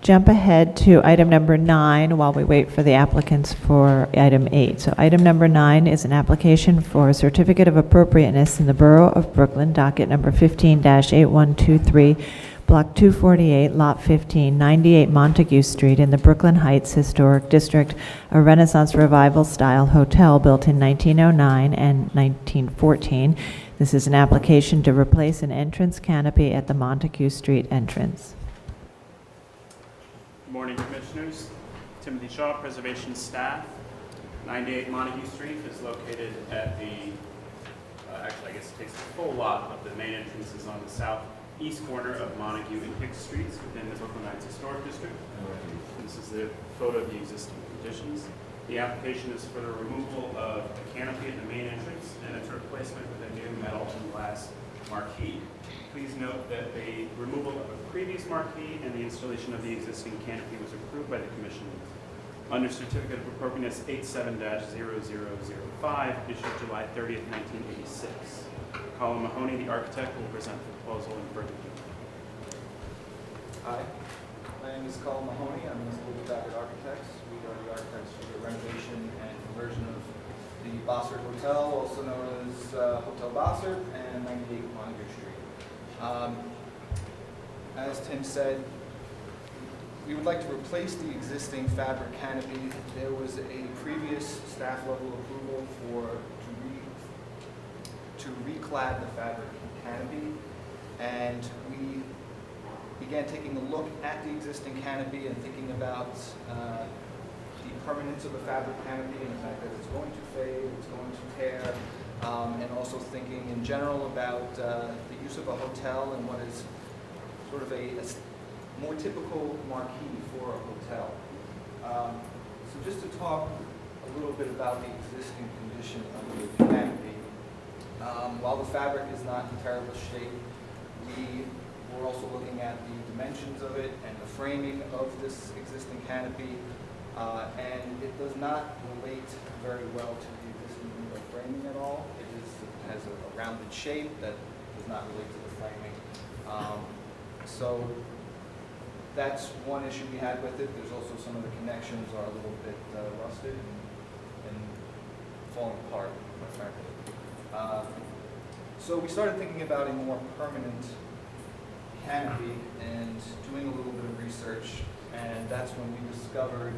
jump ahead to item number 9 while we wait for the applicants for item 8. So item number 9 is an application for a certificate of appropriateness in the Borough of Brooklyn, docket number 15-8123, Block 248, Lot 15, 98 Montague Street in the Brooklyn Heights Historic District, a Renaissance Revival-style hotel built in 1909 and 1914. This is an application to replace an entrance canopy at the Montague Street entrance. Good morning, Commissioners. Timothy Shaw, Preservation Staff. 98 Montague Street is located at the, actually I guess it takes the full lot of the main entrance is on the southeast corner of Montague and Hicks Streets within the Brooklyn Heights Historic District. This is the photo of the existing conditions. The application is for the removal of a canopy at the main entrance and its replacement with a new metal and glass marquee. Please note that the removal of a previous marquee and the installation of the existing canopy was approved by the Commission under Certificate of Appropriateness 87-0005, issued July 30th, 1986. Colin Mahoney, the architect, will present the proposal in further detail. Hi, my name is Colin Mahoney. I'm with Louis Baggett Architects. We are the architects for the renovation and conversion of the Bossert Hotel, also known as Hotel Bossert, and 98 Montague Street. As Tim said, we would like to replace the existing fabric canopy. There was a previous staff level approval to reclad the fabric canopy, and we began taking a look at the existing canopy and thinking about the permanence of the fabric canopy and the fact that it's going to fade, it's going to tear, and also thinking in general about the use of a hotel and what is sort of a more typical marquee for a hotel. So just to talk a little bit about the existing condition of the canopy. While the fabric is not in terrible shape, we were also looking at the dimensions of it and the framing of this existing canopy, and it does not relate very well to the existing window framing at all. It has a rounded shape that does not relate to the framing. So that's one issue we had with it. There's also some of the connections are a little bit rusted and falling apart, quite frankly. So we started thinking about a more permanent canopy and doing a little bit of research, and that's when we discovered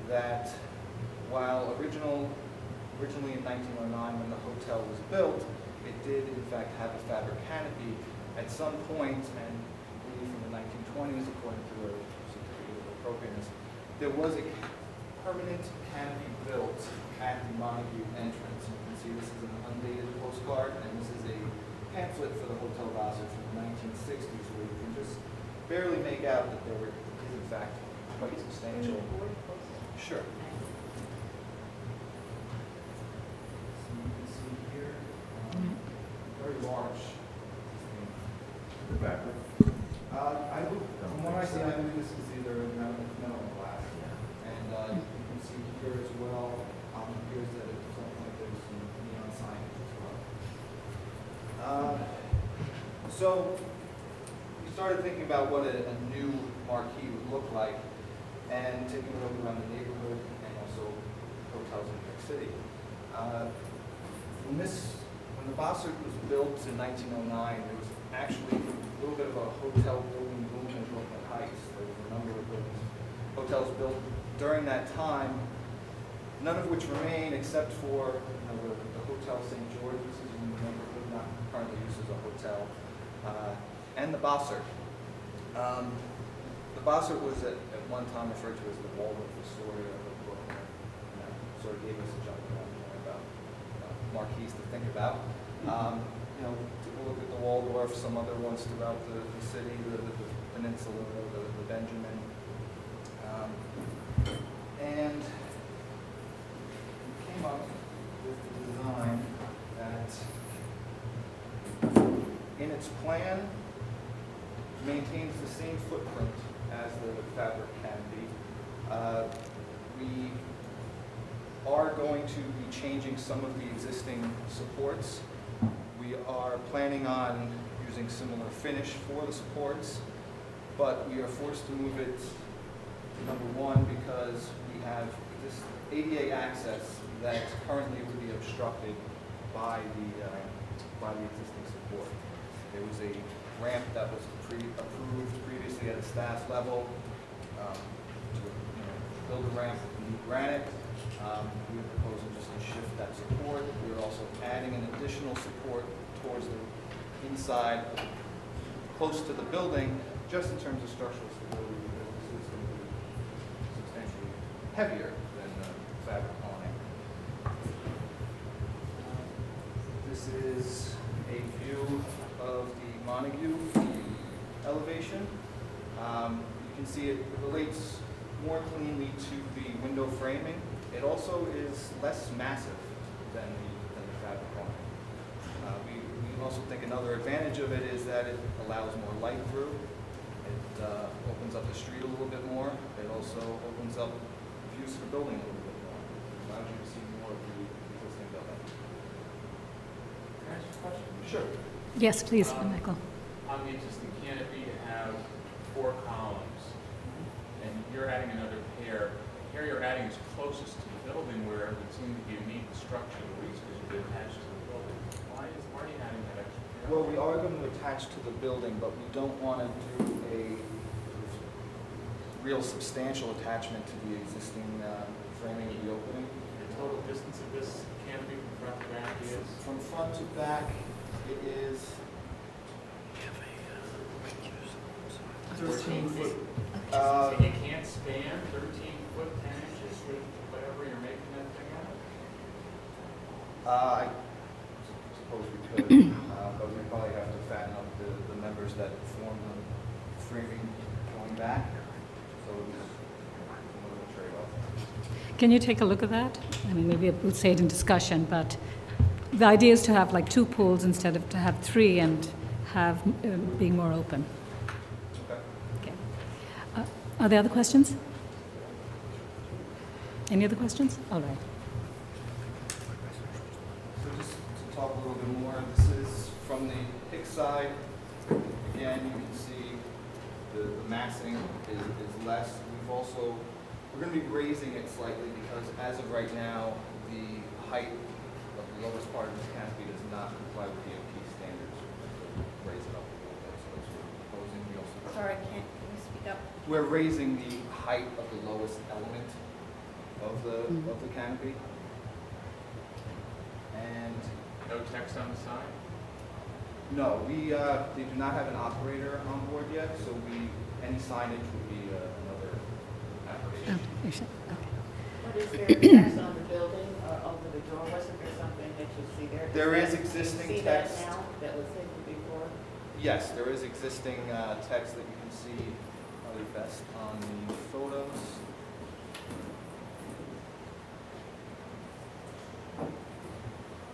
that while originally in 1909 when the hotel was built, it did in fact have a fabric canopy. At some point, and I believe from the 1920s, according to the Certificate of Appropriateness, there was a permanent canopy built at the Montague entrance. You can see this is an undated postcard, and this is a pamphlet for the Hotel Bossert from the 1960s, where you can just barely make out that there is in fact quite substantial. Sure. So you can see here, very large. From what I see, I believe this is either metal or glass. And you can see here as well, it appears that at some point there's some neon signage as well. So we started thinking about what a new marquee would look like, and taking a look around the neighborhood and also hotels in New York City. When the Bossert was built in 1909, there was actually a little bit of a hotel building boom in Brooklyn Heights. There was a number of hotels built during that time, none of which remain except for the Hotel St. George, which is in the neighborhood, not currently used as a hotel, and the Bossert. The Bossert was at one time referred to as the Waldorf Astoria of Brooklyn, and that sort of gave us a jump around about marquees to think about. Took a look at the Waldorf, some other ones throughout the city, the peninsula, the Benjamin. And we came up with the design that, in its plan, maintains the same footprint as the fabric canopy. We are going to be changing some of the existing supports. We are planning on using similar finish for the supports. but we are forced to move it to number 1 because we have this ADA access that currently would be obstructed by the existing support. There was a ramp that was approved previously at a staff level to build a ramp with new granite. We are proposing just to shift that support. We are also adding an additional support towards the inside, close to the building, just in terms of structural stability, because this is going to be substantially heavier than fabric awning. This is a view of the Montague elevation. You can see it relates more cleanly to the window framing. It also is less massive than the fabric awning. We also think another advantage of it is that it allows more light through. It opens up the street a little bit more. It also opens up views of the building a little bit more. It allows you to see more of the existing building. Can I ask a question? Sure. Yes, please, Michael. On the existing canopy, you have 4 columns, and you're adding another pair. The pair you're adding is closest to the building where it would seem to be a neat structure, at least because you've attached to the building. Why are you adding that extra pair? Well, we are going to attach to the building, but we don't want to do a real substantial attachment to the existing framing of the opening. The total distance of this canopy from front to back is? From front to back, it is 13 foot. So you can't span 13 foot 10 inches with whatever you're making that thing out of? I suppose we could, but we probably have to fatten up the members that form the framing going back. So it's more of a trade-off. Can you take a look at that? I mean, maybe we'll say it in discussion, but the idea is to have like 2 pools instead of to have 3 and have being more open. Okay. Okay. Are there other questions? Any other questions? All right. So just to talk a little bit more, this is from the Hicks side. Again, you can see the massing is less. We're going to be raising it slightly because as of right now, the height of the lowest part of this canopy does not comply with DOT standards. So raise it up a little bit. So that's what we're proposing. We also Sorry, can you speak up? We're raising the height of the lowest element of the canopy. And No text on the side? no, they do not have an operator on board yet, so any signage would be another application. Oh, you should- okay. What is there text on the building or over the door? Wasn't there something that you see there? There is that- existing you see text. that now that was hidden before? Yes, there is existing text that you can see probably best on the photos.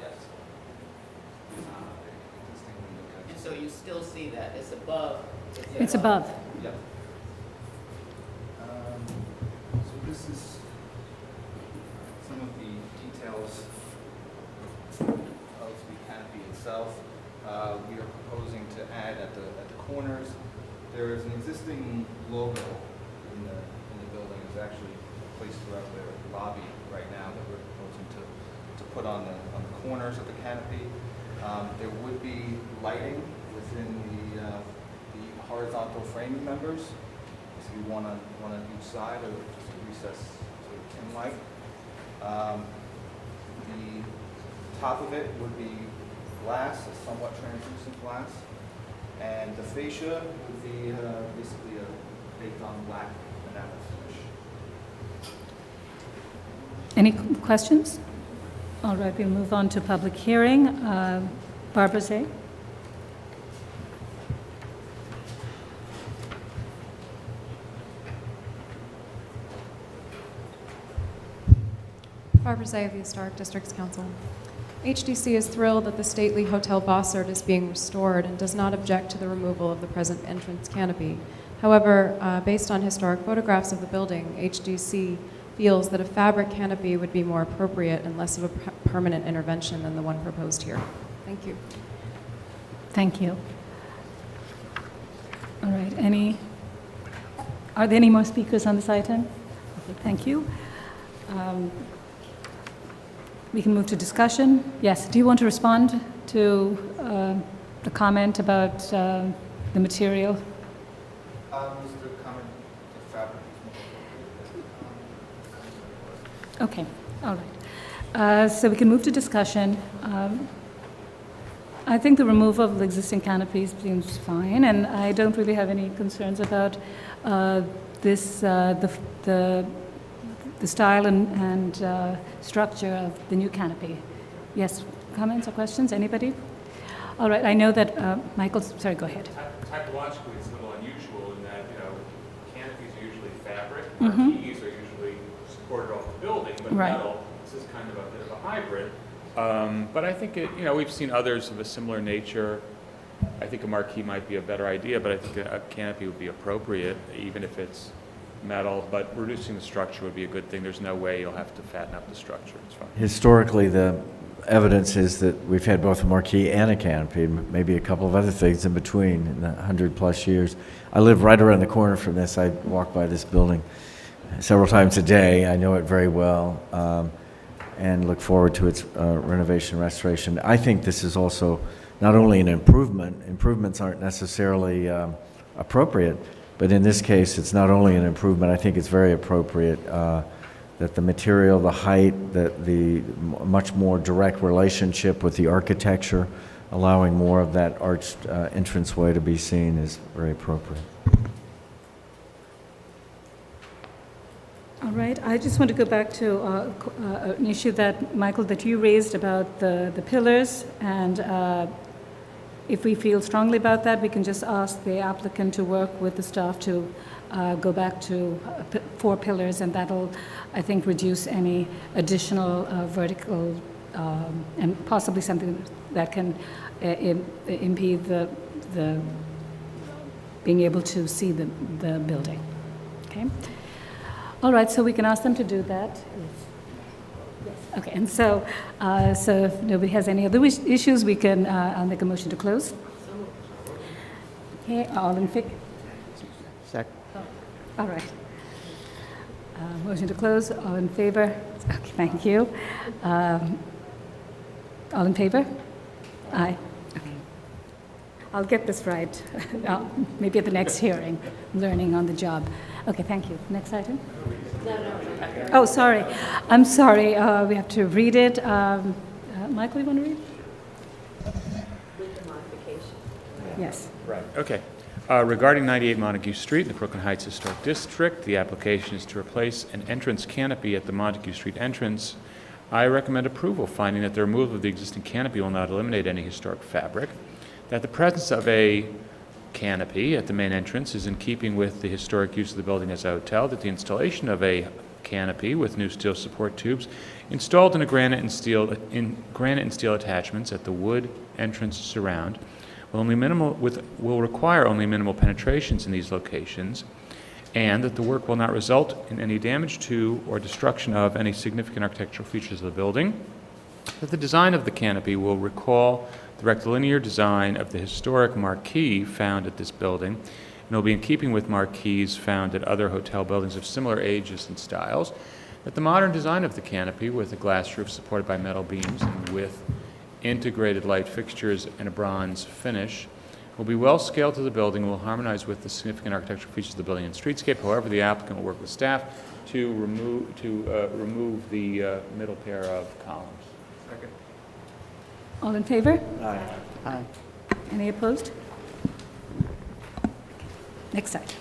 Yes. Existing window And text. so you still see that? It's above? It's above. Yep. So this is some of the details of the canopy itself. We are proposing to add at the corners. There is an existing logo in the building. It's actually placed throughout the lobby right now that we're proposing to put on the corners of the canopy. There would be lighting within the horizontal framing members. So you one on each side, or just a recess sort of tin light. The top of it would be glass, a somewhat translucent glass, and the fascia would be basically a baked on black enamel finish. Any questions? All right, we'll move on to public hearing. Barbara Zay? Barbara Zay of the Historic Districts Council. HDC is thrilled that the stately Hotel Bossert is being restored and does not object to the removal of the present entrance canopy. However, based on historic photographs of the building, HDC feels that a fabric canopy would be more appropriate and less of a permanent intervention than the one proposed here. Thank you. Thank you. All right, any Are there any more speakers on this item? Okay, thank you. We can move to discussion. Yes, do you want to respond to the comment about the material? Was the comment the fabric is Okay, all right. So we can move to discussion. I think the removal of the existing canopies seems fine, and I don't really have any concerns about this, the style and structure of the new canopy. Yes, comments or questions? Anybody? All right, I know that Michael, sorry, go ahead. Typologically, it's a little unusual in that, canopies are usually fabric, Mhm. marquees are usually supported off the building, but Right. metal. This is kind of a bit of a hybrid. But I think we've seen others of a similar nature. I think a marquee might be a better idea, but I think a canopy would be appropriate, even if it's metal. But reducing the structure would be a good thing. There's no way you'll have to fatten up the structure. It's fine. Historically, the evidence is that we've had both a marquee and a canopy, and maybe a couple of other things in between in the 100-plus years. I live right around the corner from this. I walk by this building several times a day. I know it very well, and look forward to its renovation and restoration. I think this is also not only an improvement. Improvements aren't necessarily appropriate, but in this case, it's not only an improvement. I think it's very appropriate that the material, the height, that the much more direct relationship with the architecture, allowing more of that arched entranceway to be seen is very appropriate. All right, I just want to go back to an issue that, Michael, that you raised about the pillars, and if we feel strongly about that, we can just ask the applicant to work with the staff to go back to 4 pillars, and that'll, I think, reduce any additional vertical and possibly something that can impede the being able to see the building. Okay. All right, so we can ask them to do that. Yes. Okay, and so if nobody has any other issues, we can, I'll make a motion to close. Okay, all in favor? Second. All right. Motion to close, all in favor? Okay, thank you. All in favor? Aye. Okay. I'll get this right, maybe at the next hearing, learning on the job. Okay, thank you. Next item? Oh, sorry. I'm sorry. We have to read it. Michael, you want to read? With the modification. Yes. Right. Okay. Regarding 98 Montague Street in the Brooklyn Heights Historic District, the application is to replace an entrance canopy at the Montague Street entrance. I recommend approval, finding that the removal of the existing canopy will not eliminate any historic fabric, that the presence of a canopy at the main entrance is in keeping with the historic use of the building as a hotel, that the installation of a canopy with new steel support tubes installed in granite and steel attachments at the wood entrance surround will require only minimal penetrations in these locations, and that the work will not result in any damage to or destruction of any significant architectural features of the building, that the design of the canopy will recall the rectilinear design of the historic marquee found at this building, and will be in keeping with marquees found at other hotel buildings of similar ages and styles, that the modern design of the canopy with a glass roof supported by metal beams and with integrated light fixtures and a bronze finish will be well scaled to the building and will harmonize with the significant architectural features of the building and streetscape. However, the applicant will work with staff to remove the middle pair of columns. Second. All in favor? Aye. Any opposed? Next item.